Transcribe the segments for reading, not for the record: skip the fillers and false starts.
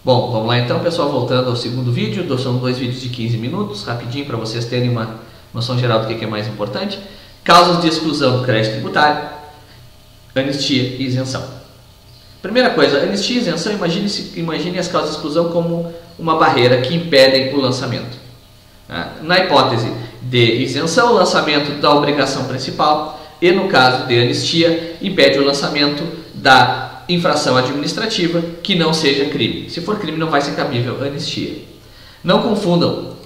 Bom, vamos lá então, pessoal, voltando ao segundo vídeo. São 2 vídeos de 15 minutos, rapidinho para vocês terem uma noção geral do que é mais importante. Causas de exclusão do crédito tributário, anistia e isenção. Primeira coisa, anistia e isenção, imagine as causas de exclusão como uma barreira que impedem o lançamento. Na hipótese de isenção, o lançamento da obrigação principal, e no caso de anistia, impede o lançamento da infração administrativa que não seja crime. Se for crime, não vai ser cabível a anistia. Não confundam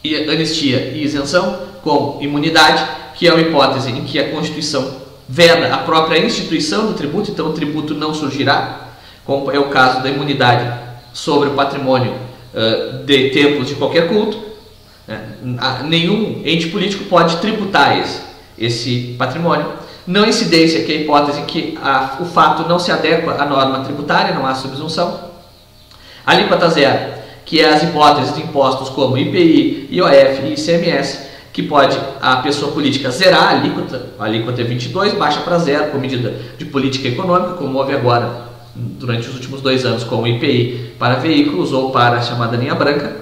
anistia e isenção com imunidade, que é uma hipótese em que a Constituição veda a própria instituição do tributo, então o tributo não surgirá, como é o caso da imunidade sobre o patrimônio de templos de qualquer culto. Nenhum ente político pode tributar esse patrimônio. Não incidência, que é a hipótese em que o fato não se adequa à norma tributária, não há subsunção. Alíquota zero, que é as hipóteses de impostos como IPI, IOF e ICMS, que pode a pessoa política zerar a alíquota é 22, baixa para zero com medida de política econômica, como houve agora durante os últimos 2 anos com o IPI para veículos ou para a chamada linha branca,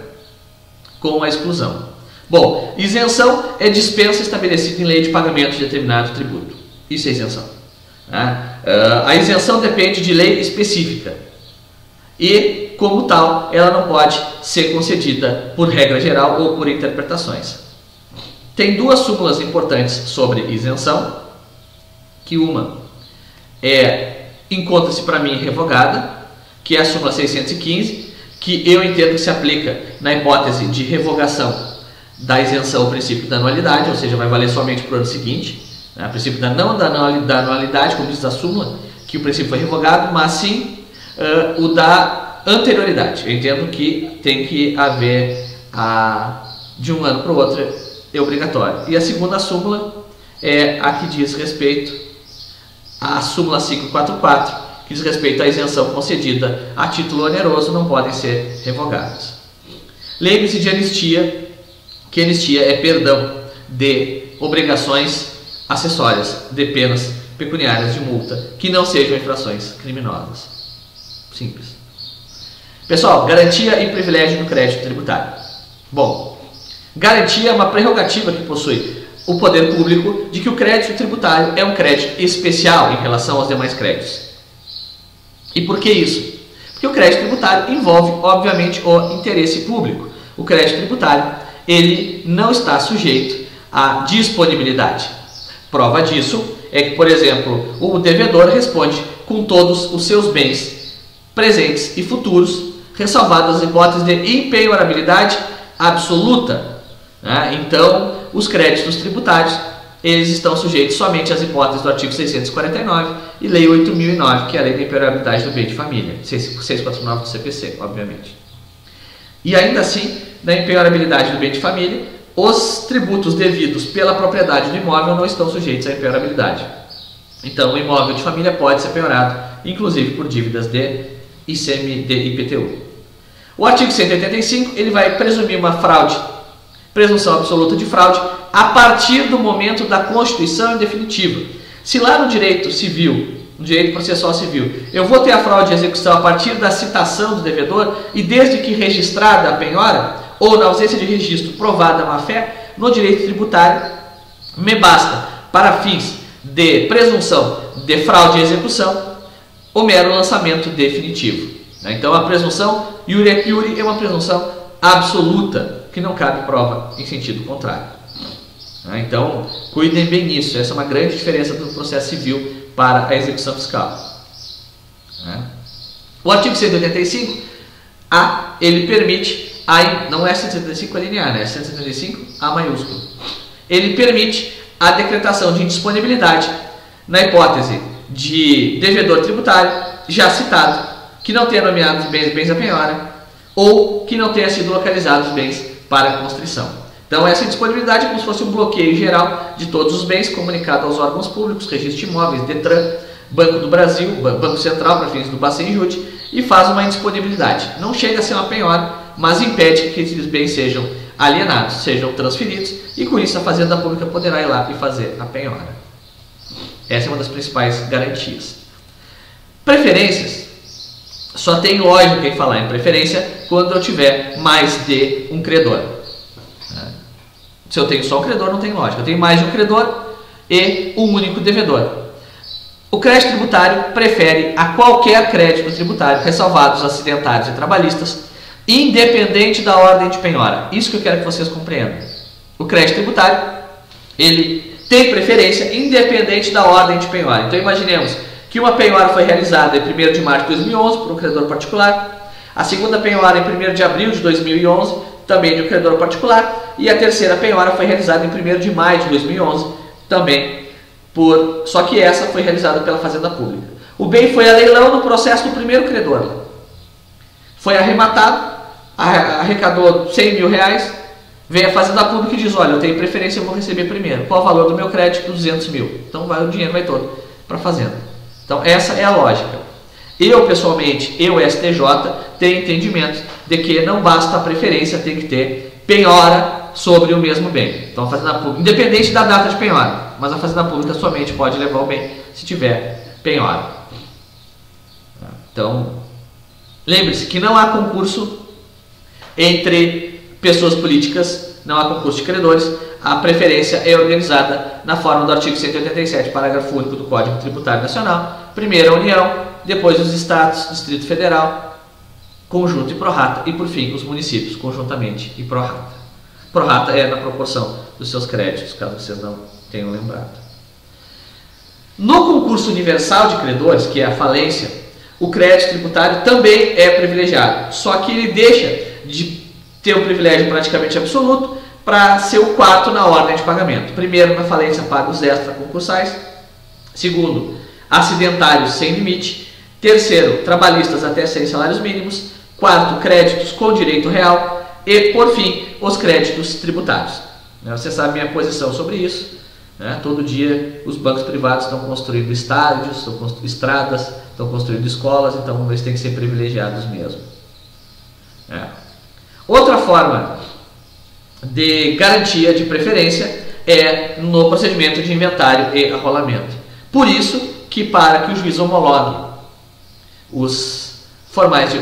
com a exclusão. Bom, isenção é dispensa estabelecida em lei de pagamento de determinado tributo. Isso é isenção. A isenção depende de lei específica e, como tal, ela não pode ser concedida por regra geral ou por interpretações. Tem 2 súmulas importantes sobre isenção, que uma encontra-se para mim revogada, que é a súmula 615, que eu entendo que se aplica na hipótese de revogação da isenção ao princípio da anualidade, ou seja, vai valer somente para o ano seguinte, o princípio da anualidade, como diz a súmula, que o princípio foi revogado, mas sim o da anterioridade. Eu entendo que tem que haver de um ano para o outro é obrigatório. E a segunda súmula é a que diz respeito à súmula 544, que diz respeito à isenção concedida a título oneroso, não podem ser revogadas. Lembre-se de anistia, que anistia é perdão de obrigações acessórias, de penas pecuniárias de multa, que não sejam infrações criminosas. Simples. Pessoal, garantia e privilégio do crédito tributário. Bom, garantia é uma prerrogativa que possui o poder público de que o crédito tributário é um crédito especial em relação aos demais créditos. E por que isso? Porque o crédito tributário envolve, obviamente, o interesse público. O crédito tributário, ele não está sujeito à disponibilidade. Prova disso é que, por exemplo, o devedor responde com todos os seus bens presentes e futuros, ressalvadas as hipóteses de impenhorabilidade absoluta. Então, os créditos tributários, eles estão sujeitos somente às hipóteses do artigo 649 e Lei 8.009, que é a Lei da Impenhorabilidade do Bem de Família, 649 do CPC, obviamente. E ainda assim, na impenhorabilidade do bem de família, os tributos devidos pela propriedade do imóvel não estão sujeitos à impenhorabilidade. Então, o imóvel de família pode ser penhorado, inclusive por dívidas de IPTU. O artigo 185, ele vai presumir uma fraude, presunção absoluta de fraude, a partir do momento da constituição em definitivo. Se lá no direito civil, no direito processual civil, eu vou ter a fraude de execução a partir da citação do devedor e desde que registrada a penhora, ou na ausência de registro provada a má-fé, no direito tributário, me basta, para fins de presunção de fraude e execução, o mero lançamento definitivo. Então a presunção iure et iure é uma presunção absoluta, que não cabe prova em sentido contrário. Então, cuidem bem nisso. Essa é uma grande diferença do processo civil para a execução fiscal. O artigo 185, ele permite, não é 175 linear, é 175 A maiúsculo. Ele permite a decretação de indisponibilidade na hipótese de devedor tributário já citado, que não tenha nomeado os bens a penhora ou que não tenha sido localizado os bens para a constrição. Então, essa indisponibilidade é como se fosse um bloqueio geral de todos os bens comunicado aos órgãos públicos, registro de imóveis, Detran, Banco do Brasil, Banco Central para fins do Bacen-Jud, e faz uma indisponibilidade. Não chega a ser uma penhora, mas impede que esses bens sejam alienados, sejam transferidos, e com isso a Fazenda Pública poderá ir lá e fazer a penhora. Essa é uma das principais garantias. Preferências só tem lógica em falar em preferência quando eu tiver mais de um credor. Se eu tenho só um credor, não tem lógica. Eu tenho mais de um credor e um único devedor. O crédito tributário prefere a qualquer crédito tributário, ressalvados acidentários e trabalhistas, independente da ordem de penhora. Isso que eu quero que vocês compreendam. O crédito tributário, ele tem preferência independente da ordem de penhora. Então imaginemos que uma penhora foi realizada em 1º de março de 2011 por um credor particular, a segunda penhora em 1º de abril de 2011, também de um credor particular, e a terceira penhora foi realizada em 1º de maio de 2011, também só que essa foi realizada pela Fazenda Pública. O bem foi a leilão no processo do primeiro credor. Foi arrematado, arrecadou 100 mil reais, vem a Fazenda Pública e diz, olha, eu tenho preferência, eu vou receber primeiro. Qual o valor do meu crédito? 200 mil. Então o dinheiro vai todo para a Fazenda. Então essa é a lógica. Eu pessoalmente, STJ, tenho entendimento de que não basta a preferência, tem que ter penhora sobre o mesmo bem. Então a Fazenda Pública, independente da data de penhora, mas a Fazenda Pública somente pode levar o bem se tiver penhora. Então, lembre-se que não há concurso entre pessoas políticas, não há concurso de credores, a preferência é organizada na forma do artigo 187, parágrafo único do Código Tributário Nacional, primeiro a União, depois os Estados, Distrito Federal, conjunto e prorata, e por fim os municípios, conjuntamente e prorata. Prorata é na proporção dos seus créditos, caso vocês não tenham lembrado. No concurso universal de credores, que é a falência, o crédito tributário também é privilegiado, só que ele deixa de ter um privilégio praticamente absoluto para ser o quarto na ordem de pagamento. Primeiro, na falência, paga os extra-concursais. Segundo, acidentários sem limite. Terceiro, trabalhistas até 100 salários mínimos. Quarto, créditos com direito real. E, por fim, os créditos tributários. Você sabe minha posição sobre isso. Todo dia os bancos privados estão construindo estádios, estão construindo estradas, estão construindo escolas, então eles têm que ser privilegiados mesmo. Outra forma de garantia de preferência é no procedimento de inventário e arrolamento. Por isso que para que o juiz homologue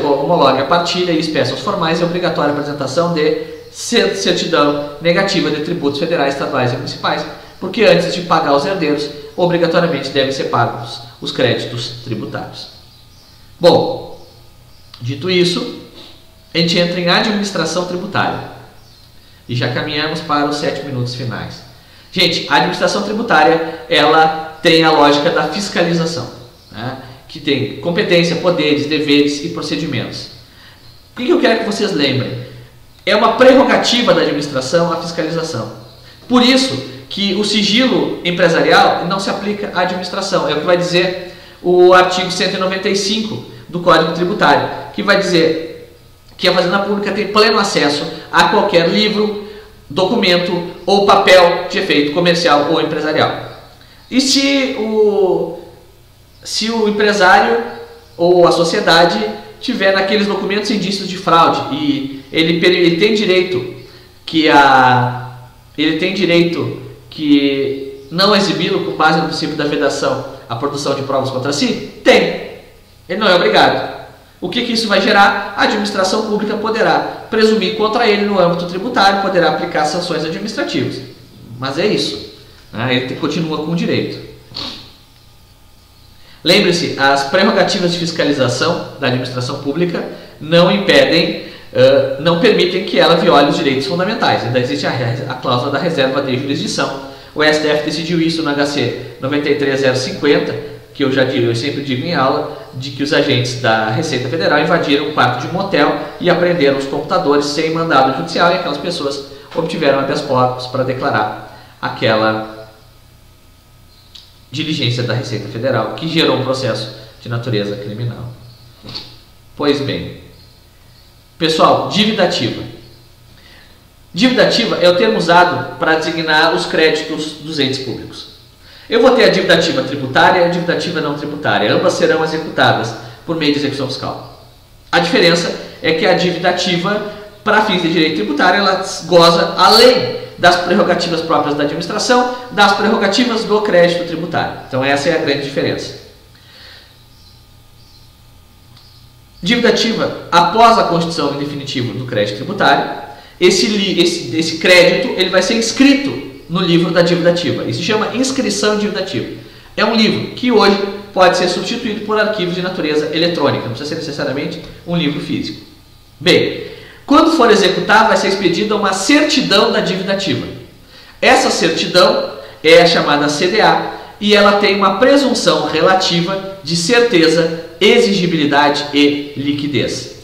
homologue a partilha e espécies formais, é obrigatória a apresentação de certidão negativa de tributos federais, estaduais e municipais, porque antes de pagar os herdeiros, obrigatoriamente devem ser pagos os créditos tributários. Bom, dito isso, a gente entra em administração tributária. E já caminhamos para os 7 minutos finais. Gente, a administração tributária, ela tem a lógica da fiscalização, que tem competência, poderes, deveres e procedimentos. O que eu quero que vocês lembrem? É uma prerrogativa da administração a fiscalização. Por isso que o sigilo empresarial não se aplica à administração. É o que vai dizer o artigo 195 do Código Tributário, que vai dizer que a Fazenda Pública tem pleno acesso a qualquer livro, documento ou papel de efeito comercial ou empresarial. E se o empresário ou a sociedade tiver naqueles documentos indícios de fraude e ele tem direito que não exibi-lo com base no princípio da vedação a produção de provas contra si? Tem. Ele não é obrigado. O que isso vai gerar? A administração pública poderá presumir contra ele no âmbito tributário, poderá aplicar sanções administrativas. Mas é isso. Ele continua com o direito. Lembre-se, as prerrogativas de fiscalização da administração pública não permitem que ela viole os direitos fundamentais. Ainda existe a cláusula da reserva de jurisdição. O STF decidiu isso no HC 93050, que eu sempre digo em aula, de que os agentes da Receita Federal invadiram um quarto de motel e apreenderam os computadores sem mandado judicial, e aquelas pessoas obtiveram habeas corpus para declarar aquela diligência da Receita Federal, que gerou um processo de natureza criminal. Pois bem, pessoal, dívida ativa. Dívida ativa é o termo usado para designar os créditos dos entes públicos. Eu vou ter a dívida ativa tributária e a dívida ativa não tributária. Ambas serão executadas por meio de execução fiscal. A diferença é que a dívida ativa, para fins de direito tributário, ela goza, além das prerrogativas próprias da administração, das prerrogativas do crédito tributário. Então essa é a grande diferença. Dívida ativa, após a constituição em definitivo do crédito tributário, esse crédito ele vai ser inscrito no livro da dívida ativa. Isso se chama inscrição em dívida ativa. É um livro que hoje pode ser substituído por arquivos de natureza eletrônica, não precisa ser necessariamente um livro físico. Bem, quando for executado, vai ser expedida uma certidão da dívida ativa. Essa certidão é a chamada CDA e ela tem uma presunção relativa de certeza, exigibilidade e liquidez.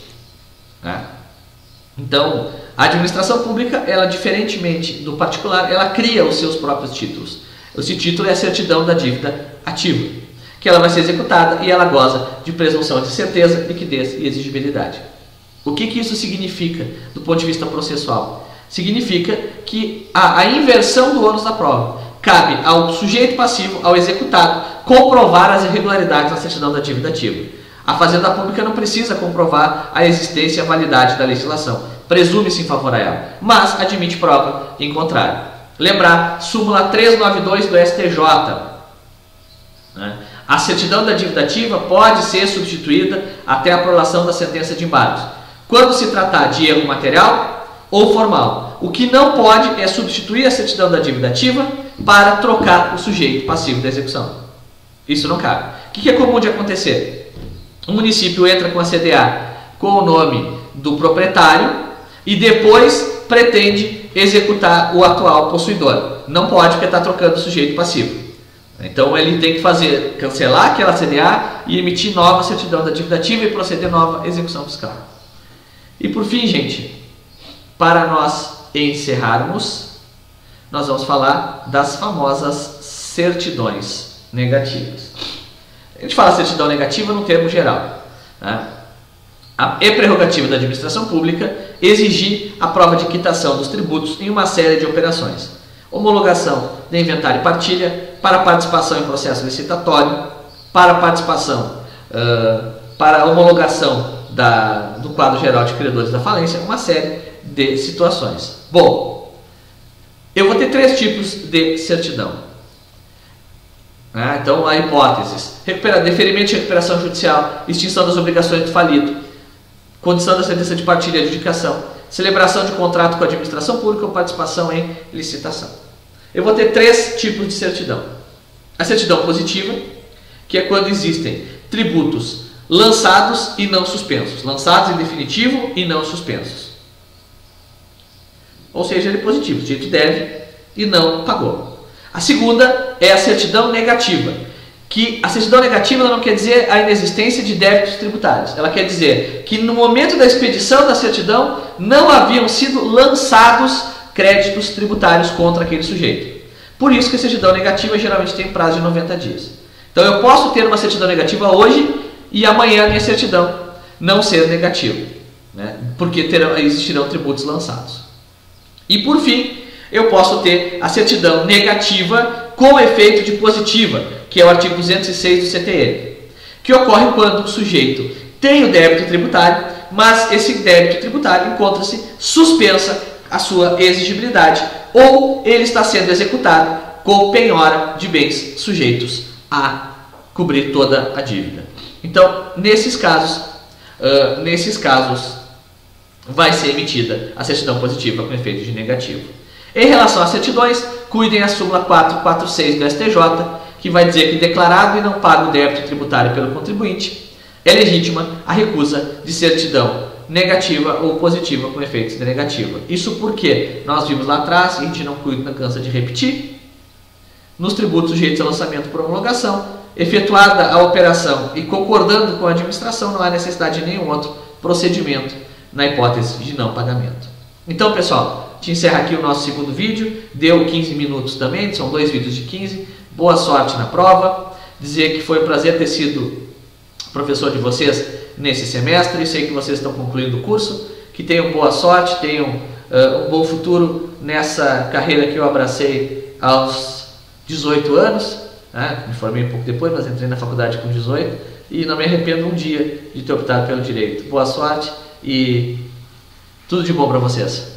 Então, a administração pública, ela diferentemente do particular, ela cria os seus próprios títulos. Esse título é a certidão da dívida ativa, que ela vai ser executada e ela goza de presunção de certeza, liquidez e exigibilidade. O que isso significa do ponto de vista processual? Significa que a inversão do ônus da prova cabe ao sujeito passivo, ao executado, comprovar as irregularidades na certidão da dívida ativa. A Fazenda Pública não precisa comprovar a existência e a validade da legislação. Presume-se em favor a ela, mas admite prova em contrário. Lembrar, súmula 392 do STJ. A certidão da dívida ativa pode ser substituída até a prolação da sentença de embargos, quando se tratar de erro material ou formal. O que não pode é substituir a certidão da dívida ativa para trocar o sujeito passivo da execução. Isso não cabe. O que é comum de acontecer? O município entra com a CDA com o nome do proprietário e depois pretende executar o atual possuidor. Não pode, porque está trocando o sujeito passivo. Então ele tem que cancelar aquela CDA e emitir nova certidão da dívida ativa e proceder nova execução fiscal. E por fim, gente, para nós encerrarmos, nós vamos falar das famosas certidões negativas. A gente fala certidão negativa no termo geral. É prerrogativa da administração pública exigir a prova de quitação dos tributos em uma série de operações. Homologação de inventário e partilha, para participação em processo licitatório, para participação, para homologação do quadro geral de credores da falência, uma série de situações. Bom, eu vou ter 3 tipos de certidão. Então, há hipóteses: deferimento de recuperação judicial, extinção das obrigações do falido, condição da sentença de partilha e adjudicação, celebração de contrato com a administração pública ou participação em licitação. Eu vou ter 3 tipos de certidão. A certidão positiva, que é quando existem tributos lançados e não suspensos, lançados em definitivo e não suspensos. Ou seja, ele é positivo, o sujeito deve e não pagou. A segunda é a certidão negativa, que a certidão negativa ela não quer dizer a inexistência de débitos tributários. Ela quer dizer que no momento da expedição da certidão não haviam sido lançados créditos tributários contra aquele sujeito. Por isso que a certidão negativa geralmente tem prazo de 90 dias. Então eu posso ter uma certidão negativa hoje e amanhã a minha certidão não ser negativa, porque existirão tributos lançados. E por fim, eu posso ter a certidão negativa com efeito de positiva, que é o artigo 206 do CTN, que ocorre quando o sujeito tem o débito tributário, mas esse débito tributário encontra-se suspensa a sua exigibilidade ou ele está sendo executado com penhora de bens sujeitos a cobrir toda a dívida. Então, nesses casos vai ser emitida a certidão positiva com efeito de negativo. Em relação às certidões, cuidem a súmula 446 do STJ, que vai dizer que declarado e não pago o débito tributário pelo contribuinte, é legítima a recusa de certidão negativa ou positiva com efeitos de negativa. Isso porque nós vimos lá atrás, e a gente não cansa de repetir, nos tributos sujeitos a lançamento por homologação, efetuada a operação e concordando com a administração, não há necessidade de nenhum outro procedimento na hipótese de não pagamento. Então, pessoal, te encerra aqui o nosso segundo vídeo, deu 15 minutos também, são 2 vídeos de 15, boa sorte na prova, dizer que foi um prazer ter sido professor de vocês nesse semestre, sei que vocês estão concluindo o curso, que tenham boa sorte, tenham um bom futuro nessa carreira que eu abracei aos 18 anos, me formei um pouco depois, mas entrei na faculdade com 18 e não me arrependo um dia de ter optado pelo direito. Boa sorte e tudo de bom para vocês.